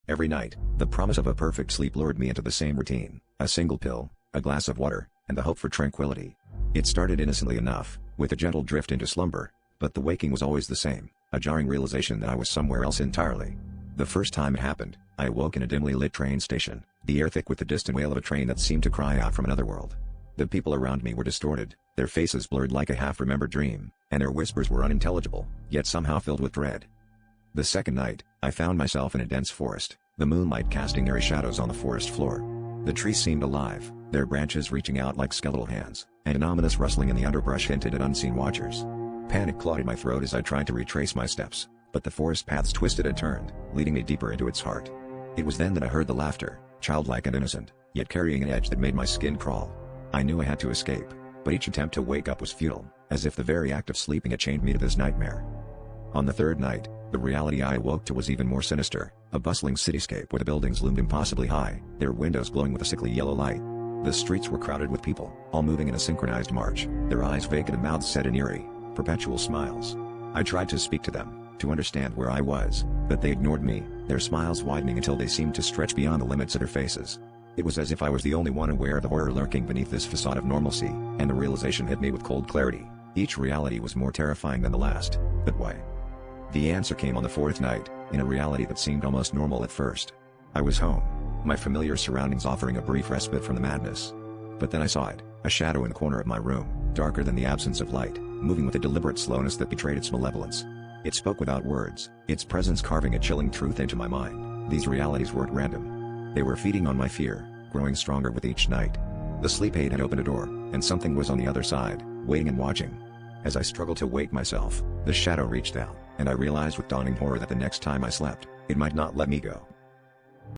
Every night, the promise of a perfect sleep lured me into the same routine: a single pill, a glass of water, and the hope for tranquility. It started innocently enough, with a gentle drift into slumber, but the waking was always the same, a jarring realization that I was somewhere else entirely. The first time it happened, I awoke in a dimly lit train station, the air thick with the distant wail of a train that seemed to cry out from another world. The people around me were distorted, their faces blurred like a half-remembered dream, and their whispers were unintelligible, yet somehow filled with dread. The second night, I found myself in a dense forest, the moonlight casting eerie shadows on the forest floor. The trees seemed alive, their branches reaching out like skeletal hands, and an ominous rustling in the underbrush hinted at unseen watchers. Panic clawed at my throat as I tried to retrace my steps, but the forest paths twisted and turned, leading me deeper into its heart. It was then that I heard the laughter, childlike and innocent, yet carrying an edge that made my skin crawl. I knew I had to escape, but each attempt to wake up was futile, as if the very act of sleeping had chained me to this nightmare. On the third night, the reality I awoke to was even more sinister, a bustling cityscape where the buildings loomed impossibly high, their windows glowing with a sickly yellow light. The streets were crowded with people, all moving in a synchronized march, their eyes vacant and mouths set in eerie, perpetual smiles. I tried to speak to them, to understand where I was, but they ignored me, their smiles widening until they seemed to stretch beyond the limits of their faces. It was as if I was the only one aware of the horror lurking beneath this facade of normalcy, and the realization hit me with cold clarity: each reality was more terrifying than the last. But why? The answer came on the fourth night, in a reality that seemed almost normal at first. I was home, my familiar surroundings offering a brief respite from the madness. But then I saw it, a shadow in the corner of my room, darker than the absence of light, moving with a deliberate slowness that betrayed its malevolence. It spoke without words, its presence carving a chilling truth into my mind: these realities weren't random. They were feeding on my fear, growing stronger with each night. The sleep aid had opened a door, and something was on the other side, waiting and watching. As I struggled to wake myself, the shadow reached out, and I realized with dawning horror that the next time I slept, it might not let me go.